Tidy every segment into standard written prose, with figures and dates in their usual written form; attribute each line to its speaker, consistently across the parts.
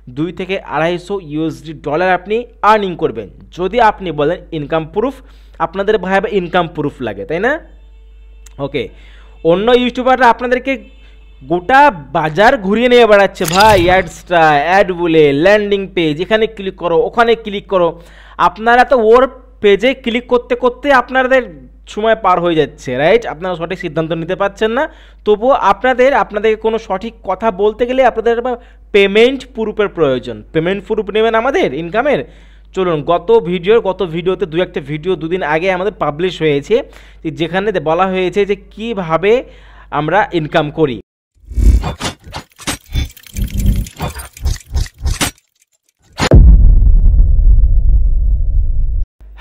Speaker 1: 2 থেকে 250 USD dollar আপনি earning করবেন যদি আপনি বলেন ইনকাম প্রুফ। আপনাদের ভাবে ইনকাম প্রুফ লাগে, তাই না? ওকে, অন্য ইউটিউবাররা আপনাদেরকে গোটা বাজার ঘুরিয়ে নিয়ে বেড়াচ্ছে ভাই, অ্যাডসটা অ্যাড বলে, ল্যান্ডিং পেজ, এখানে ক্লিক করো, ওখানে ক্লিক করো। আপনারা তো ওর পেজে ক্লিক করতে করতে আপনাদের সময় পার হয়ে যাচ্ছে, রাইট? আপনারা সঠিক সিদ্ধান্ত নিতে পারছেন না। তবুও আপনাদেরকে কোনো সঠিক কথা বলতে গেলে আপনাদের পেমেন্ট প্রুফের প্রয়োজন। পেমেন্ট প্রুফ নেবেন আমাদের ইনকামের। চলুন, গত ভিডিওতে দু একটা ভিডিও দুদিন আগে আমাদের পাবলিশ হয়েছে, যেখানে বলা হয়েছে যে কিভাবে আমরা ইনকাম করি।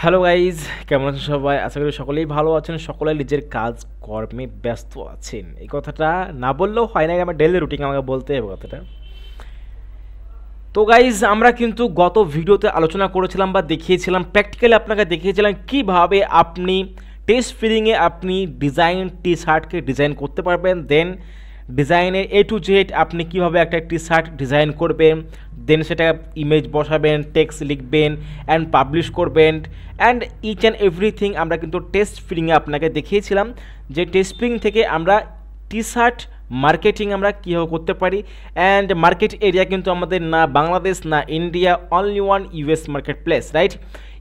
Speaker 1: হ্যালো গাইজ, কেমন আছেন সবাই? আশা করি সকলেই ভালো আছেন, সকলে নিজের কাজ কর্মে ব্যস্ত আছেন। এই কথাটা না বললেও হয় না, আমার ডেইলি রুটিন আমাকে বলতে হবে কথাটা। তো গাইজ, আমরা কিন্তু গত ভিডিওতে আলোচনা করেছিলাম বা দেখিয়েছিলাম, প্র্যাকটিক্যালি আপনাকে দেখিয়েছিলাম কিভাবে আপনি টেস্ট ফিলিংয়ে আপনি ডিজাইন টি শার্টকে ডিজাইন করতে পারবেন। দেন ডিজাইনের A to Z আপনি কিভাবে একটা টি শার্ট ডিজাইন করবেন, দেন সেটা ইমেজ বসাবেন, টেক্সট লিখবেন অ্যান্ড পাবলিশ করবেন, অ্যান্ড ইচ অ্যান্ড এভরিথিং আমরা কিন্তু টেস্ট ফিলিংয়ে আপনাকে দেখিয়েছিলাম যে টেস্ট ফিলিং থেকে আমরা টি শার্ট মার্কেটিং আমরা কীভাবে করতে পারি। অ্যান্ড মার্কেট এরিয়া কিন্তু আমাদের না বাংলাদেশ না India, only one US market place, right?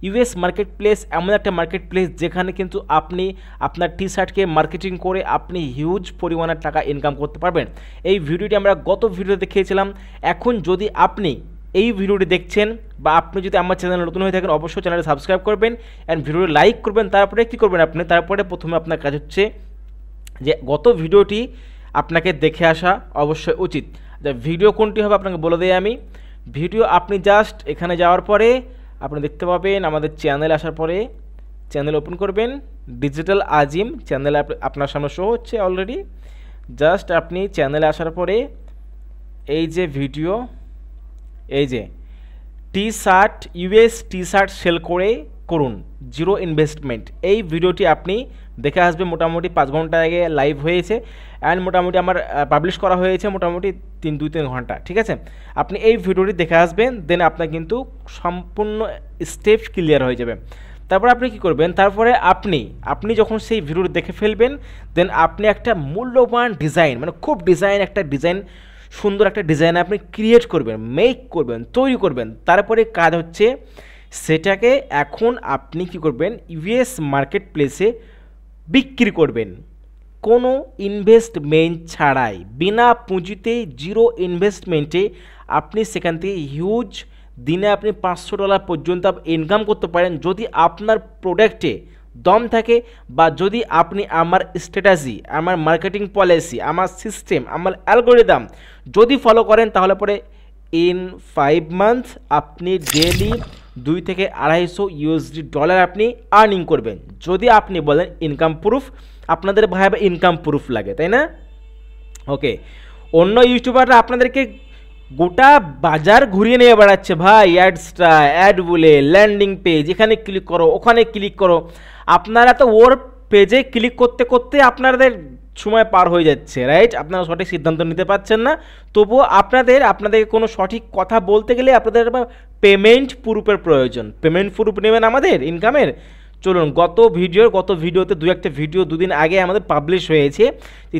Speaker 1: US market place এমন একটা মার্কেট প্লেস যেখানে কিন্তু আপনি আপনার টি শার্টকে মার্কেটিং করে আপনি হিউজ পরিমাণের টাকা ইনকাম করতে পারবেন। এই ভিডিওটি আমরা গত ভিডিওতে দেখিয়েছিলাম। এখন যদি আপনি এই ভিডিওটি দেখছেন বা আপনি যদি আমার চ্যানেলে নতুন হয়ে থাকেন, অবশ্যই চ্যানেলটি সাবস্ক্রাইব করবেন অ্যান্ড ভিডিওটি লাইক করবেন। তারপরে কী করবেন আপনি? তারপরে প্রথমে আপনার কাজ হচ্ছে যে গত ভিডিওটি আপনাকে দেখে আসা অবশ্যই উচিত। ভিডিও কোনটি হবে আপনাকে বলে দেই আমি। ভিডিও আপনি জাস্ট এখানে যাওয়ার পরে আপনি দেখতে পাবেন আমাদের চ্যানেলে আসার পরে চ্যানেল ওপেন করবেন, ডিজিটাল আজিম চ্যানেলে আপনার সামনে শো হচ্ছে অলরেডি। জাস্ট আপনি চ্যানেলে আসার পরে এই যে ভিডিও, এই যে T shirt US T shirt sell করুন জিরো ইনভেস্টমেন্ট, এই ভিডিওটি আপনি দেখে আসবে। মোটামুটি 5 ঘন্টা আগে লাইভ হয়েছে অ্যান্ড মোটামুটি আমার পাবলিশ করা হয়েছে মোটামুটি 2-3 ঘন্টা, ঠিক আছে? আপনি এই ভিডিওটি দেখে আসবেন, দেন আপনার কিন্তু সম্পূর্ণ স্টেপ ক্লিয়ার হয়ে যাবে। তারপর আপনি কি করবেন? তারপরে আপনি যখন সেই ভিডিওটি দেখে ফেলবেন, দেন আপনি একটা মূল্যবান ডিজাইন, মানে খুব সুন্দর একটা ডিজাইন আপনি ক্রিয়েট করবেন, মেক করবেন, তৈরি করবেন। তারপরে কাজ হচ্ছে সেটাকে এখন আপনি কি করবেন? US মার্কেট প্লেসে বিক্রি করবেন কোনো ইনভেস্টমেন্ট ছাড়াই, বিনা পুঁজিতে, জিরো ইনভেস্টমেন্টে আপনি সেখান থেকে হিউজ দিনে আপনি $500 পর্যন্ত ইনকাম করতে পারেন যদি আপনার প্রোডাক্টে দম থাকে, বা যদি আপনি আমার স্ট্র্যাটেজি, আমার মার্কেটিং পলিসি, আমার সিস্টেম, আমার অ্যালগোরিদম যদি ফলো করেন, তাহলে পরে ইন 5 মান্থ আপনি ডেলি 2 থেকে 250 USD ডলার আপনি আর্নিং করবেন যদি আপনি বলেন ইনকাম প্রুফ। আপনাদের ভাবে ইনকাম প্রুফ লাগে, তাই না? ওকে, অন্য ইউটিউবাররা আপনাদেরকে গোটা বাজার ঘুরিয়ে নিয়ে বেড়াচ্ছে ভাই, অ্যাডসটা অ্যাড বলে, ল্যান্ডিং পেজ, এখানে ক্লিক করো, ওখানে ক্লিক করো। আপনারা তো ওর পেজে ক্লিক করতে করতে আপনাদের সময় পার হয়ে যাচ্ছে, রাইট? আপনারা সঠিক সিদ্ধান্ত নিতে পারছেন না। তবুও আপনাদেরকে কোনো সঠিক কথা বলতে গেলে আপনাদের পেমেন্ট প্রুফের প্রয়োজন। পেমেন্ট প্রুফ নেবেন আমাদের ইনকামের। চলুন, গত ভিডিওতে দু একটা ভিডিও দুদিন আগে আমাদের পাবলিশ হয়েছে,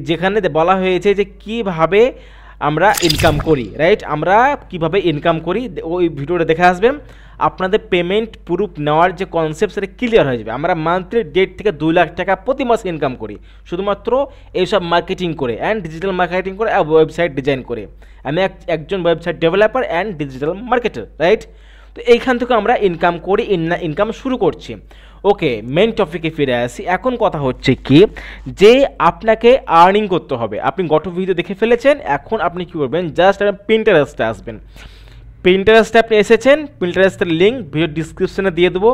Speaker 1: যেখানে বলা হয়েছে যে কিভাবে আমরা ইনকাম করি, রাইট? আমরা কিভাবে ইনকাম করি, ওই ভিডিওটা দেখে আসবেন। আপনাদের পেমেন্ট প্রুফ নেওয়ার যে কনসেপ্ট সেটা ক্লিয়ার হয়ে যাবে। আমরা মান্থলি 1.5 থেকে 2 লাখ টাকা প্রতি মাসে ইনকাম করি শুধুমাত্র এইসব মার্কেটিং করে অ্যান্ড ডিজিটাল মার্কেটিং করে, ওয়েবসাইট ডিজাইন করে। আমি একজন website developer and digital marketer, right? তো এইখান থেকে আমরা ইনকাম করি, ইনকাম শুরু করছি। ওকে, মেন টপিকে ফিরে আসি। এখন কথা হচ্ছে কি, যে আপনাকে আর্নিং করতে হবে। আপনি গত ভিডিও দেখে ফেলেছেন, এখন আপনি কী করবেন? জাস্ট পিন্টারেস্টে আসবেন। পিন্টারেস্টে আপনি এসেছেন, পিন্টারেস্টের লিঙ্ক ভিডিও ডিসক্রিপশনে দিয়ে দেবো।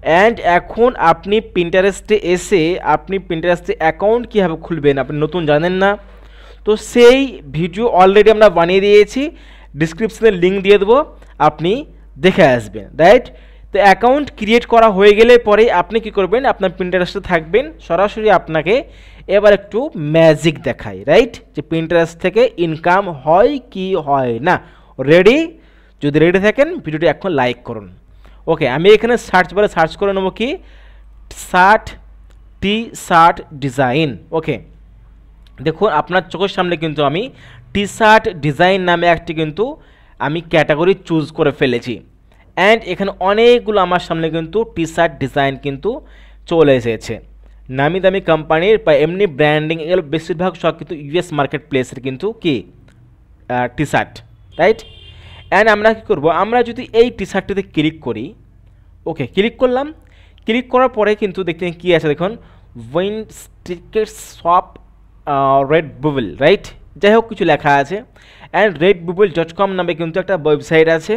Speaker 1: অ্যান্ড এখন আপনি পিন্টারেস্টে এসে আপনি পিন্টারেস্টে অ্যাকাউন্ট কীভাবে খুলবেন, আপনি নতুন জানেন না, তো সেই ভিডিও অলরেডি আমরা বানিয়ে দিয়েছি, ডিসক্রিপশনে লিঙ্ক দিয়ে দেবো, আপনি দেখে আসবেন, রাইট? তো অ্যাকাউন্ট ক্রিয়েট করা হয়ে গেলে পরে আপনি কি করবেন? আপনার পিন্টারেস্টে থাকবেন। সরাসরি আপনাকে এবার একটু ম্যাজিক দেখাই, রাইট? যে পিন্টারেস্ট থেকে ইনকাম হয় কি হয় না। রেডি? যদি রেডি থাকেন ভিডিওটি এখন লাইক করুন। ওকে, আমি এখানে সার্চ বারে সার্চ করে নেবো কি টি শার্ট ডিজাইন। ওকে, দেখুন আপনার চোখের সামনে কিন্তু আমি টি শার্ট ডিজাইন নামে একটি কিন্তু আমি ক্যাটাগরি চুজ করে ফেলেছি। অ্যান্ড এখানে অনেকগুলো আমার সামনে কিন্তু টি শার্ট ডিজাইন কিন্তু চলে এসেছে। নামি দামি কোম্পানির বা এমনি ব্র্যান্ডিং এগুলো বেশিরভাগ সব কিন্তু ইউএস মার্কেট প্লেসের কিন্তু কি টি শার্ট, রাইট। অ্যান্ড আমরা কী করবো, আমরা যদি এই টি শার্টটিতে ক্লিক করি, ওকে ক্লিক করলাম, ক্লিক করার পরে কিন্তু দেখতে কী আছে দেখুন, উইন স্টিকেট শপ রেড বুবল, রাইট, যাই হোক কিছু লেখা আছে। অ্যান্ড redbubble.com নামে কিন্তু একটা ওয়েবসাইট আছে।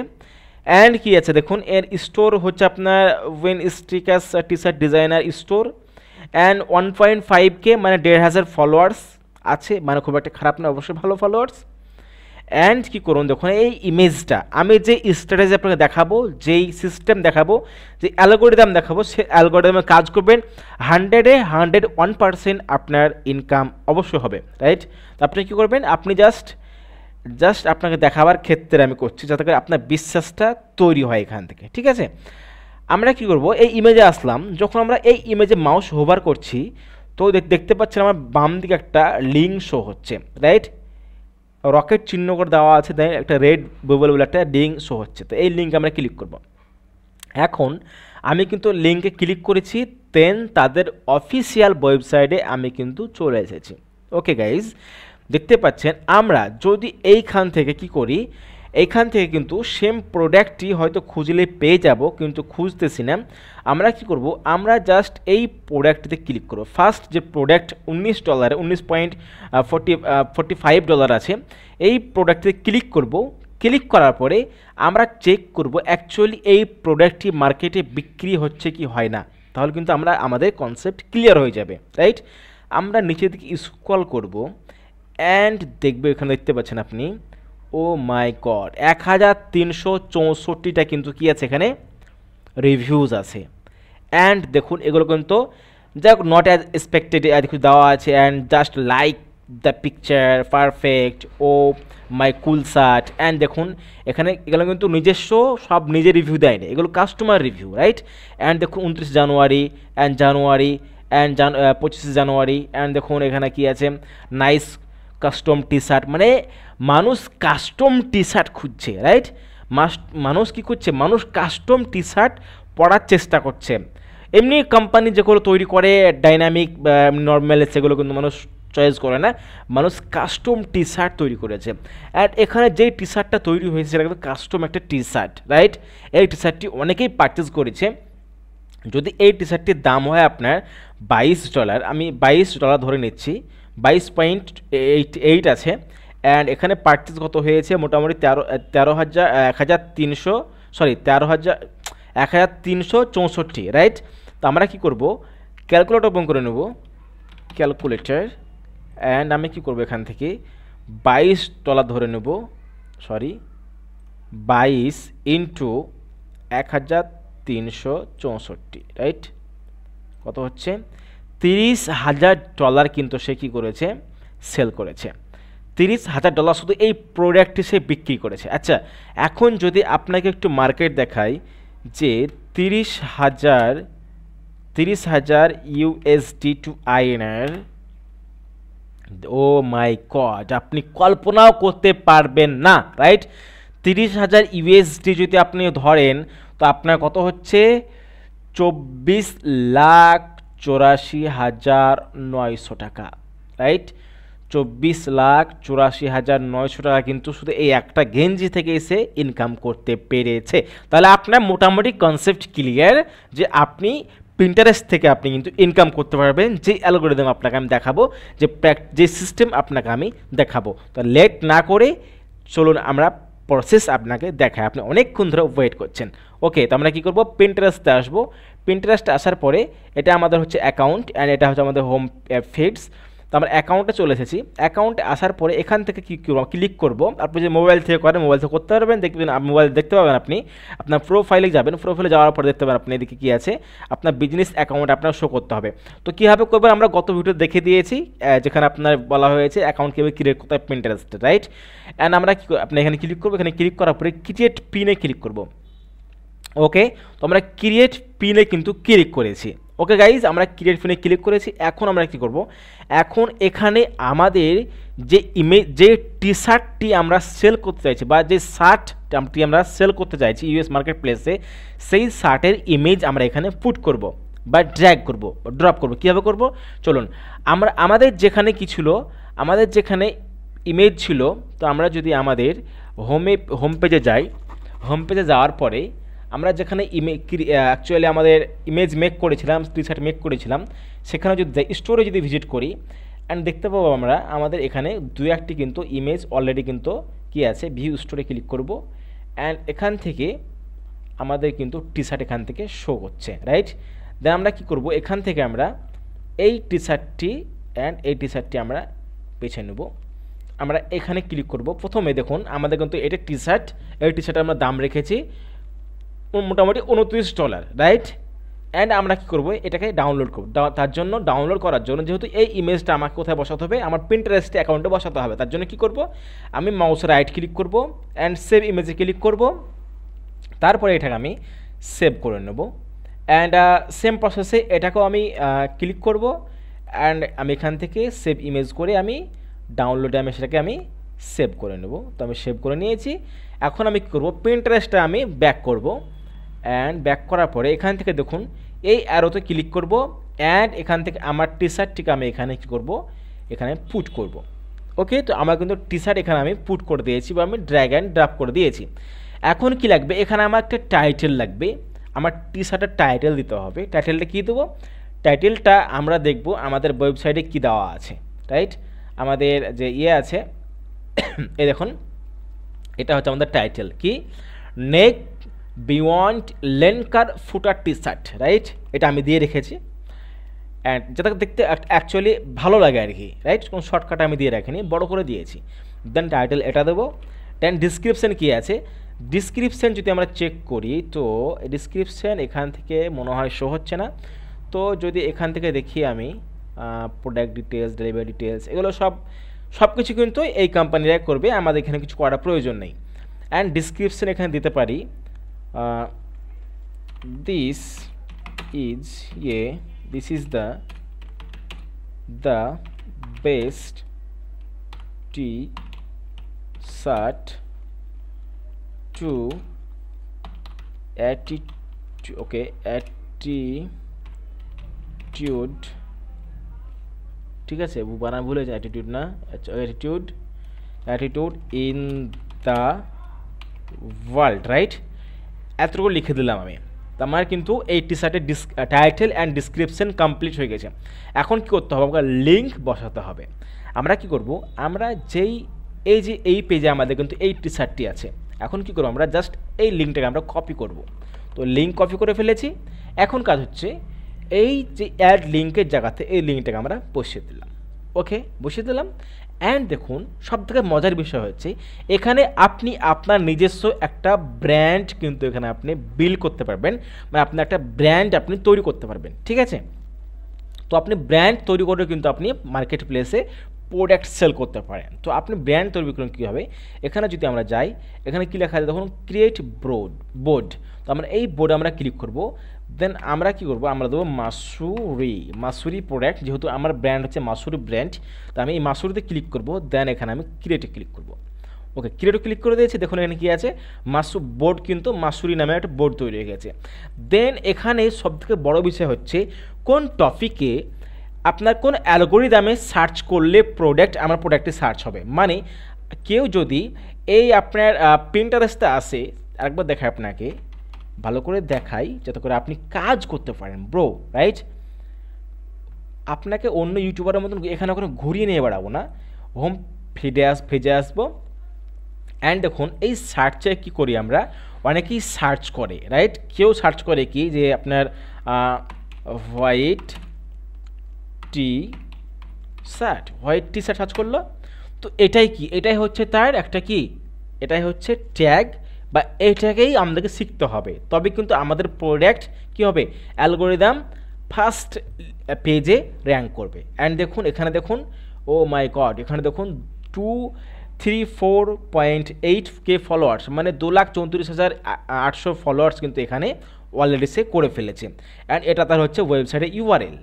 Speaker 1: অ্যান্ড কি আছে দেখুন, এর স্টোর হচ্ছে আপনার win stickers T shirt designer store. And 1.5K মানে 1,500 ফলোয়ার্স আছে, মানে খুব একটা খারাপ না, অবশ্যই ভালো ফলোয়ার্স। অ্যান্ড কী করুন দেখুন, এই ইমেজটা আমি যে স্ট্র্যাটেজি আপনাকে দেখাবো, যেই সিস্টেম দেখাবো, যে অ্যালগোরিদম দেখাবো, সেই অ্যালগোরিদমে কাজ করবেন 101% আপনার ইনকাম অবশ্যই হবে, রাইট। তো আপনি কী করবেন, আপনি জাস্ট আপনাকে দেখাবার ক্ষেত্রে আমি করছি যাতে করে আপনার বিশ্বাসটা তৈরি হয় এখান থেকে, ঠিক আছে। আমরা কি করব, এই ইমেজে আসলাম, যখন আমরা এই ইমেজে মাউস হোভার করছি তো দেখতে পাচ্ছেন আমার বাম দিকে একটা লিঙ্ক শো হচ্ছে, রাইট, রকেট চিহ্ন করে দেওয়া আছে, তাই একটা রেড বুবল বলে একটা লিঙ্ক শো হচ্ছে। তো এই লিঙ্কে আমরা ক্লিক করব। এখন আমি কিন্তু লিঙ্কে ক্লিক করেছি, দেন তাদের অফিসিয়াল ওয়েবসাইটে আমি কিন্তু চলে এসেছি। ওকে গাইজ, দেখতে পাচ্ছেন আমরা যদি এইখান থেকে কি করি, এইখান থেকে কিন্তু সেম প্রোডাক্টটি হয়তো খুঁজলে পেয়ে যাব, কিন্তু খুঁজতেছি না। আমরা কি করব, আমরা জাস্ট এই প্রোডাক্টটিতে ক্লিক করব। ফার্স্ট যে প্রোডাক্ট $19 $19.45 আছে, এই প্রোডাক্টটিতে ক্লিক করব। ক্লিক করার পরে আমরা চেক করব অ্যাকচুয়ালি এই প্রোডাক্টটি মার্কেটে বিক্রি হচ্ছে কি হয় না, তাহলে কিন্তু আমাদের কনসেপ্ট ক্লিয়ার হয়ে যাবে, রাইট। আমরা নিচের দিকে স্ক্রল করব অ্যান্ড দেখব, এখানে দেখতে পাচ্ছেন আপনি, ও মাই গড, 1364টা কিন্তু কি আছে এখানে রিভিউজ আছে। অ্যান্ড দেখুন এগুলো কিন্তু যাই নট অ্যাজ এক্সপেক্টেড কিছু দেওয়া আছে। And just like the picture perfect, oh my cool shirt. And দেখুন এখানে এগুলো কিন্তু নিজস্ব সব নিজে রিভিউ দেয়নি, এগুলো কাস্টমার রিভিউ, রাইট। অ্যান্ড দেখুন 29 জানুয়ারি অ্যান্ড 25 জানুয়ারি। অ্যান্ড দেখুন এখানে কি আছে, নাইস কাস্টম টি শার্ট, মানে মানুষ কাস্টম টি শার্ট খুঁজছে, রাইট। মানুষ কি করছে, মানুষ কাস্টম টি শার্ট পরার চেষ্টা করছে। এমনি কোম্পানি যেগুলো তৈরি করে ডাইনামিক নর্মাল, সেগুলো কিন্তু মানুষ চয়েস করে না, মানুষ কাস্টম টি শার্ট তৈরি করেছে। অ্যান্ড এখানে যেই টি শার্টটা তৈরি হয়েছে সেটা কিন্তু কাস্টম একটা টি শার্ট, রাইট। এই টি শার্টটি অনেকেই পারচেস করেছে। যদি এই টি শার্টটির দাম হয় আপনার $22, আমি $22 ধরে নিচ্ছি, 22.88 আছে। অ্যান্ড এখানে পারচেস কত হয়েছে, মোটামুটি 1364, রাইট। তো আমরা কী করব, ক্যালকুলেটর ওপেন করে নেব, ক্যালকুলেটর। অ্যান্ড আমি কী করব, এখান থেকে $22 ধরে নেব, 22 ইন্টু 1364, রাইট, কত হচ্ছে $30,000 কিন্তু সে কী করেছে, সেল করেছে। $30,000 শুধু এই প্রোডাক্টটি সে বিক্রি করেছে। আচ্ছা, এখন যদি আপনাকে একটু মার্কেট দেখাই যে 30,000 USD টু INR, ও মাই গড, আপনি কল্পনাও করতে পারবেন না, রাইট। 30,000 USD যদি আপনি ধরেন তো আপনার কত হচ্ছে, 24,84,900 টাকা, রাইট। 24,84,900 টাকা কিন্তু শুধু এই একটা গেঞ্জি থেকে এসে ইনকাম করতে পেরেছে। তাহলে আপনার মোটামুটি কনসেপ্ট ক্লিয়ার যে আপনি পিন্টারেস্ট থেকে আপনি কিন্তু ইনকাম করতে পারবেন, যে অ্যালগোরিদম আপনাকে আমি দেখাবো, যে সিস্টেম আপনাকে আমি দেখাবো। তো লেট না করে চলুন আমরা প্রসেস আপনাকে দেখায়, আপনি অনেকক্ষণ ধরে ওয়েট করছেন। ওকে, তো আমরা কী করবো, পিন্টারেস্টে আসবো। পিন্টারেস্টে আসার পরে এটা আমাদের হচ্ছে অ্যাকাউন্ট, অ্যান্ড এটা হচ্ছে আমাদের হোম ফিডস। তো আমরা অ্যাকাউন্টে চলে এসেছি। অ্যাকাউন্টে আসার পরে এখান থেকে ক্লিক করব। আপনি যে মোবাইল থেকে করেন মোবাইল থেকে করতে পারবেন, দেখবেন মোবাইল দেখতে পাবেন। আপনি আপনার প্রোফাইলে যাবেন, প্রোফাইলে যাওয়ার পরে দেখতে পাবেন আপনি এদিকে কী আছে, আপনার বিজনেস অ্যাকাউন্ট আপনার শো করতে হবে। তো কীভাবে করবেন আমরা গত ভিডিও দেখে দিয়েছি, যেখানে আপনার বলা হয়েছে অ্যাকাউন্ট কীভাবে ক্রিয়েট করতে হবে পিন্টারেস্টে, রাইট। অ্যান্ড আমরা আপনি এখানে ক্লিক করবো, এখানে ক্লিক করার পরে ক্রিয়েট পিনে ক্লিক করব। ওকে, তো আমরা ক্রিয়েট পিনে কিন্তু ক্লিক করেছি। ওকে গাইজ, আমরা ক্রিয়েট পিনে ক্লিক করেছি। এখন আমরা কী করব, এখন এখানে আমাদের যে যে টি শার্টটি আমরা সেল করতে চাইছি বা যে শার্টটি আমরা সেল করতে চাইছি ইউএস মার্কেট প্লেসে, সেই শার্টের ইমেজ আমরা এখানে পুট করব বা ড্র্যাগ করব, ড্রপ করব। কীভাবে করব চলুন, আমাদের যেখানে কি ছিল, আমাদের যেখানে ইমেজ ছিল, তো আমরা যদি আমাদের হোম পেজে যাই, হোম পেজে যাওয়ার পরে আমরা যেখানে অ্যাকচুয়ালি আমাদের ইমেজ মেক করেছিলাম, টি শার্ট মেক করেছিলাম, সেখানে যদি যাই স্টোরে যদি ভিজিট করি অ্যান্ড দেখতে পাবো আমরা আমাদের এখানে দু একটি কিন্তু ইমেজ অলরেডি কিন্তু কি আছে, ভিউ স্টোরে ক্লিক করব অ্যান্ড এখান থেকে আমাদের কিন্তু টি শার্ট এখান থেকে শো করছে, রাইট। দেন আমরা কি করব, এখান থেকে আমরা এই টি শার্টটি অ্যান্ড এই টি শার্টটি আমরা বেছে নেব। আমরা এখানে ক্লিক করব। প্রথমে দেখুন আমাদের কিন্তু এটা টি শার্ট, এই টি শার্টের আমরা দাম রেখেছি মোটামুটি $29, রাইট। অ্যান্ড আমরা কী করবো, এটাকে ডাউনলোড করব। তার জন্য ডাউনলোড করার জন্য যেহেতু এই ইমেজটা আমাকে কোথায় বসাতে হবে, আমার পিন্টারেস্ট অ্যাকাউন্টে বসাতে হবে। তার জন্য কী করব, আমি মাউসের রাইট ক্লিক করব অ্যান্ড সেভ ইমেজে ক্লিক করব। তারপরে এটাকে আমি সেভ করে নেব অ্যান্ড সেম প্রসেসে এটাকেও আমি ক্লিক করব অ্যান্ড আমি এখান থেকে সেভ ইমেজ করে আমি ডাউনলোডে আমি সেটাকে আমি সেভ করে নেব। তো আমি সেভ করে নিয়েছি। এখন আমি কী করবো, পিন্টারেস্টে আমি ব্যাক করব অ্যান্ড ব্যাক করার পরে এখান থেকে দেখুন এই অ্যারোতে ক্লিক করব অ্যান্ড এখান থেকে আমার টি শার্টটিকে আমি এখানে কী করব, এখানে পুট করব। ওকে, তো আমার কিন্তু টি শার্ট এখানে আমি পুট করে দিয়েছি বা আমি ড্র্যাগ অ্যান্ড ড্রপ করে দিয়েছি। এখন কি লাগবে, এখানে আমার একটা টাইটেল লাগবে, আমার টি শার্টের টাইটেল দিতে হবে। টাইটেলটা কী দেবো, টাইটেলটা আমরা দেখব আমাদের ওয়েবসাইটে কী দেওয়া আছে, রাইট। আমাদের যে আছে এই দেখুন, এটা হচ্ছে আমাদের টাইটেল কি, নেক বিয়ন্ড লেনকার ফুটার টি শার্ট, রাইট। এটা আমি দিয়ে রেখেছি অ্যান্ড যেটা দেখতে অ্যাকচুয়ালি ভালো লাগে আর কি, রাইট। কোনো শর্টকাট আমি দিয়ে রাখিনি, বড় করে দিয়েছি। দেন টাইটেল এটা দেবো। দেন ডিসক্রিপশান কী আছে, ডিসক্রিপশান যদি আমরা চেক করি তো ডিসক্রিপশান এখান থেকে মনে হয় শো হচ্ছে না। তো যদি এখান থেকে দেখি আমি প্রোডাক্ট ডিটেলস, ডেলিভারি ডিটেলস, এগুলো সব কিছু কিন্তু এই কোম্পানিরাই করবে, আমাদের এখানে কিছু করার প্রয়োজন নেই। অ্যান্ড ডিসক্রিপশান এখানে দিতে পারি this is the best t-shirt to attitude, ঠিক আছে, বানান ভুলে যায়, অ্যাটিটিউড না, attitude in the world, right. এতটুকু লিখে দিলাম আমি। তো আমার কিন্তু এই টি শার্টের টাইটেল অ্যান্ড ডিসক্রিপশন কমপ্লিট হয়ে গেছে। এখন কী করতে হবে, আমাকে লিঙ্ক বসাতে হবে। আমরা কি করব, আমরা এই পেজে আমাদের কিন্তু এই টি শার্টটি আছে। এখন কি করব, আমরা জাস্ট এই লিঙ্কটাকে আমরা কপি করব। তো লিঙ্ক কপি করে ফেলেছি। এখন কাজ হচ্ছে এই যে অ্যাড লিঙ্কের জায়গাতে এই লিঙ্কটাকে আমরা বসিয়ে দিলাম। ওকে, বসিয়ে দিলাম। অ্যান্ড দেখুন সবথেকে মজার বিষয় হচ্ছে এখানে আপনি আপনার নিজস্ব একটা ব্র্যান্ড কিন্তু এখানে আপনি বিল্ড করতে পারবেন, মানে আপনার একটা ব্র্যান্ড আপনি তৈরি করতে পারবেন, ঠিক আছে। তো আপনি ব্র্যান্ড তৈরি করে কিন্তু আপনি মার্কেট প্লেসে প্রোডাক্ট সেল করতে পারেন। তো আপনি ব্র্যান্ড তৈরি করুন কীভাবে, এখানে যদি আমরা যাই, এখানে কী লেখা আছে দেখুন, ক্রিয়েট বোর্ড। তো আমরা এই বোর্ডে আমরা ক্লিক করব। দেন আমরা কী করবো, আমরা দেবো মাসুরি প্রোডাক্ট, যেহেতু আমার ব্র্যান্ড হচ্ছে মাসুরি ব্র্যান্ড, তো আমি এই মাসুরিতে ক্লিক করব। দেন এখানে আমি ক্রিয়েটে ক্লিক করব। ওকে, ক্রিয়েটে ক্লিক করে দিয়েছি। দেখুন এখানে কী আছে, বোর্ড কিন্তু মাসুরি নামে একটা বোর্ড তৈরি হয়ে গেছে। দেন এখানে সবথেকে বড় বিষয় হচ্ছে কোন টপিকে আপনার কোন অ্যালগোরিদমে সার্চ করলে আমার প্রোডাক্টে সার্চ হবে। মানে কেউ যদি এই আপনার পিন্টারেস্টে আসে, একবার দেখায় আপনাকে, ভালো করে দেখাই যাতে করে আপনি কাজ করতে পারেন ব্রো, রাইট। আপনাকে অন্য ইউটিউবারের মতন এখানে ওখানে ঘুরিয়ে নিয়ে বেড়াবো না, হোম ফেজে আসবো। অ্যান্ড দেখুন এই সার্চে কী করি আমরা, অনেকেই সার্চ করে, রাইট। কেউ সার্চ করে কি যে আপনার white T shirt, white T shirt search করলো। তো এটাই কি, এটাই হচ্ছে তার একটা কি, এটাই হচ্ছে ট্যাগ, বা এইটাকেই আমাদেরকে শিখতে হবে, তবে কিন্তু আমাদের প্রোডাক্ট কি হবে, অ্যালগোরিদম ফার্স্ট পেজে র্যাঙ্ক করবে। অ্যান্ড দেখুন এখানে দেখুন, ও মাই গড, এখানে দেখুন 234.8K ফলোয়ার্স, মানে 2,34,800 ফলোয়ার্স কিন্তু এখানে অলরেডি সে করে ফেলেছে। অ্যান্ড এটা তার হচ্ছে ওয়েবসাইটের ইউআরএল।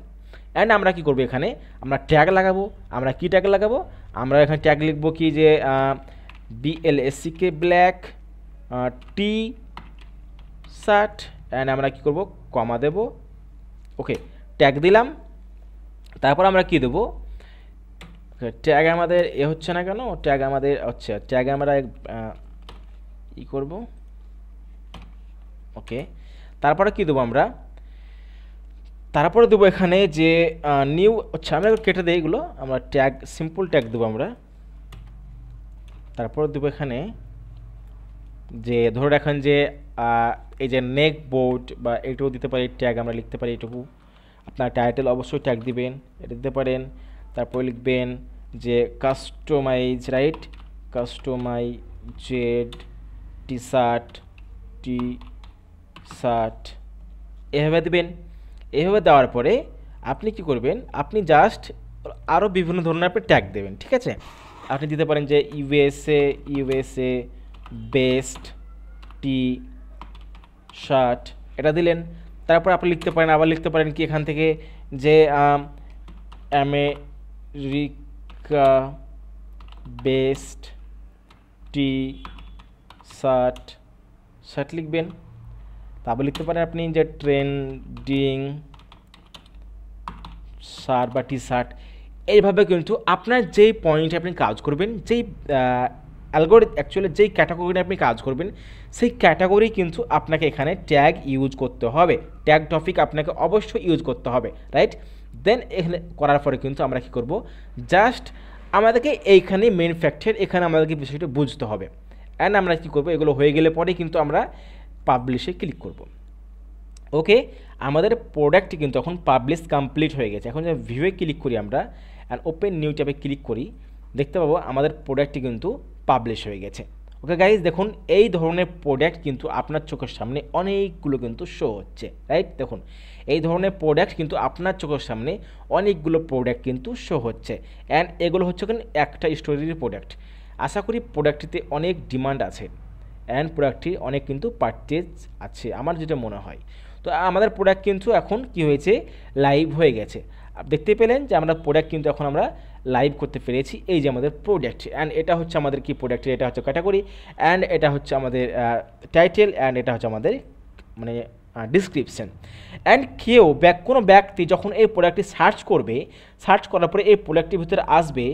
Speaker 1: অ্যান্ড আমরা কি করবো, এখানে আমরা ট্যাগ লাগাবো। আমরা কি ট্যাগ লাগাবো, আমরা এখানে ট্যাগ লিখবো কি যে BLSCK black T shirt, and আমরা কি করব, কমা দেব। ওকে, ট্যাগ দিলাম। তারপর আমরা কি দেবো, ট্যাগ আমাদের এ হচ্ছে না কেন, ট্যাগ আমাদের আচ্ছা, ট্যাগ আমরা ই করব। ওকে, তারপরে কি দেবো আমরা, তারপরে দেবো এখানে যে নিউ, আচ্ছা আমরা কেটে দিই এগুলো, আমরা ট্যাগ সিম্পল ট্যাগ দেবো আমরা। তারপরে দেবো এখানে যে ধরে রাখেন যে এই যে নেক বোর্ড বা এইটুকু দিতে পারি ট্যাগ, আমরা লিখতে পারি এইটুকু। আপনার টাইটেল অবশ্যই ট্যাগ দিবেন, এটা দিতে পারেন। তারপরে লিখবেন যে কাস্টমাইজ, রাইট, কাস্টমাইজেড টি শার্ট এভাবে দেবেন। এভাবে দেওয়ার পরে আপনি কি করবেন, আপনি জাস্ট আরও বিভিন্ন ধরনের আপনি ট্যাগ দেবেন, ঠিক আছে। আপনি দিতে পারেন যে ইউএসএ বেস্ট টি শার্ট, এটা দিলেন। তারপর আপনি লিখতে পারেন, আবার লিখতে পারেন কি এখান থেকে যে আমেরিকা বেস্ট টি শার্ট লিখবেন। তারপর লিখতে পারেন আপনি যে ট্রেন্ডিং শার্ট বা টি শার্ট। এইভাবে কিন্তু আপনার যেই পয়েন্টে আপনি কাজ করবেন, যেই অ্যাকচুয়ালি যেই ক্যাটাগরি আপনি কাজ করবেন, সেই ক্যাটাগরি কিন্তু আপনাকে এখানে ট্যাগ ইউজ করতে হবে, ট্যাগ টপিক আপনাকে অবশ্যই ইউজ করতে হবে, রাইট। দেন এখানে করার পরে কিন্তু আমরা কী করব, জাস্ট আমাদেরকে এইখানে মেন ফ্যাক্টর, এখানে আমাদেরকে বিষয়টা বুঝতে হবে। অ্যান্ড আমরা কী করবো, এগুলো হয়ে গেলে পরে কিন্তু আমরা পাবলিশে ক্লিক করব। ওকে, আমাদের প্রোডাক্টটি কিন্তু এখন পাবলিশ কমপ্লিট হয়ে গেছে। এখন যে ভিউয়ে ক্লিক করি আমরা, অ্যান্ড ওপেন নিউ ট্যাবে ক্লিক করি, দেখতে পাবো আমাদের প্রোডাক্টটি কিন্তু পাবলিশ হয়ে গেছে। ওকে গাইজ, দেখুন এই ধরনের প্রোডাক্ট কিন্তু আপনার চোখের সামনে অনেকগুলো কিন্তু শো হচ্ছে, রাইট। দেখুন এই ধরনের প্রোডাক্ট কিন্তু আপনার চোখের সামনে অনেকগুলো প্রোডাক্ট কিন্তু শো হচ্ছে। অ্যান্ড এগুলো হচ্ছে কিন্তু একটা স্টোরির প্রোডাক্ট। আশা করি প্রোডাক্টটিতে অনেক ডিমান্ড আছে, অ্যান্ড প্রোডাক্টটি অনেক কিন্তু পারচেজ আছে আমার যেটা মনে হয়। তো আমাদের প্রোডাক্ট কিন্তু এখন কি হয়েছে, লাইভ হয়ে গেছে। দেখতে পেলেন যে আমরা প্রোডাক্ট কিন্তু এখন আমরা লাইভ করতে পেরেছি। এই যে আমাদের প্রোডাক্ট, অ্যান্ড এটা হচ্ছে আমাদের কি প্রোডাক্ট, এটা হচ্ছে ক্যাটাগরি, অ্যান্ড এটা হচ্ছে আমাদের টাইটেল, অ্যান্ড এটা হচ্ছে আমাদের মানে ডিসক্রিপশান। অ্যান্ড কেউ কোনো ব্যক্তি যখন এই প্রোডাক্টটি সার্চ করবে, সার্চ করার পরে এই প্রোডাক্টটির ভিতরে আসবে,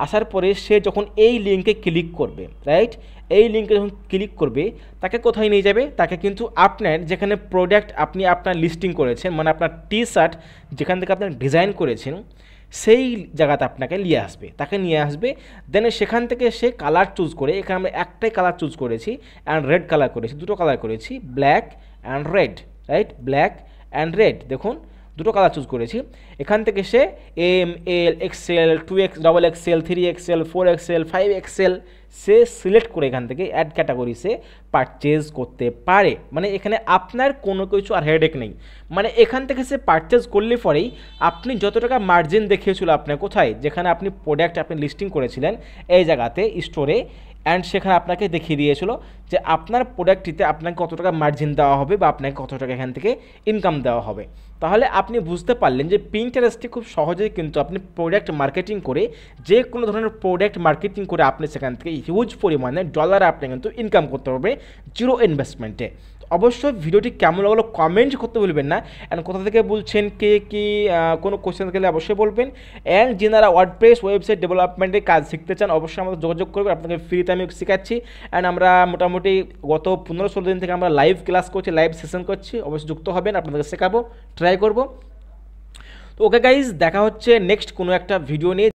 Speaker 1: আসার পরে সে যখন এই লিঙ্কে ক্লিক করবে, রাইট, এই লিঙ্কে যখন ক্লিক করবে তাকে কোথায় নিয়ে যাবে, তাকে কিন্তু আপনার যেখানে প্রোডাক্ট আপনি আপনার লিস্টিং করেছেন, মানে আপনার টি শার্ট যেখান থেকে আপনার ডিজাইন করেছেন, সেই জায়গাতে আপনাকে নিয়ে আসবে, তাকে নিয়ে আসবে। দেন সেখান থেকে সে কালার চুজ করে, এখানে আমরা একটাই কালার চুজ করেছি, অ্যান্ড রেড কালার করেছি, দুটো কালার করেছি, black and red, right, black and red, দেখুন দুটো কালার চুজ করেছি। এখান থেকে সে ML XL 2X XL 3XL 4XL 5XL সে সিলেক্ট করে এখান থেকে অ্যাড ক্যাটাগরি সে পারচেজ করতে পারে। মানে এখানে আপনার কোনো কিছু আর হেডেক নেই, মানে এখান থেকে সে পারচেজ করলে পরেই আপনি যত টাকা মার্জিন দেখিয়েছিল আপনার কোথায়, যেখানে আপনি প্রোডাক্ট আপনি লিস্টিং করেছিলেন এই জায়গাতে স্টোরে, অ্যান্ড সেখানে আপনাকে দেখিয়ে দিয়েছিল যে আপনার প্রোডাক্টটিতে আপনাকে কত টাকা মার্জিন দেওয়া হবে বা আপনাকে কত টাকা এখান থেকে ইনকাম দেওয়া হবে। তাহলে আপনি বুঝতে পারলেন যে পিন্টারেস্টে খুব সহজেই কিন্তু আপনি প্রোডাক্ট মার্কেটিং করে, যে কোনো ধরনের প্রোডাক্ট মার্কেটিং করে আপনি সেখান থেকে হিউজ পরিমাণে ডলার আপনি কিন্তু ইনকাম করতে পারবে জিরো ইনভেস্টমেন্টে। অবশ্যই ভিডিওটি কেমন লাগলো কমেন্ট করতে ভুলবেন না, অ্যান্ড কোথা থেকে বলছেন, কে কি কোনো কোশ্চেন থাকলে অবশ্যই বলবেন। অ্যান্ড যারা ওয়ার্ডপ্রেস ওয়েবসাইট ডেভেলপমেন্টের কাজ শিখতে চান অবশ্যই আমাদের যোগাযোগ করবেন, আপনাকে ফ্রিতে আমি শেখাচ্ছি। অ্যান্ড আমরা মোটামুটি গত 15-16 দিন থেকে আমরা লাইভ ক্লাস করছি, লাইভ সেশন করছি, অবশ্যই যুক্ত হবেন, আপনাদেরকে শেখাবো, ট্রাই করবো। তো ওকে গাইজ, দেখা হচ্ছে নেক্সট কোনো একটা ভিডিও নিয়ে।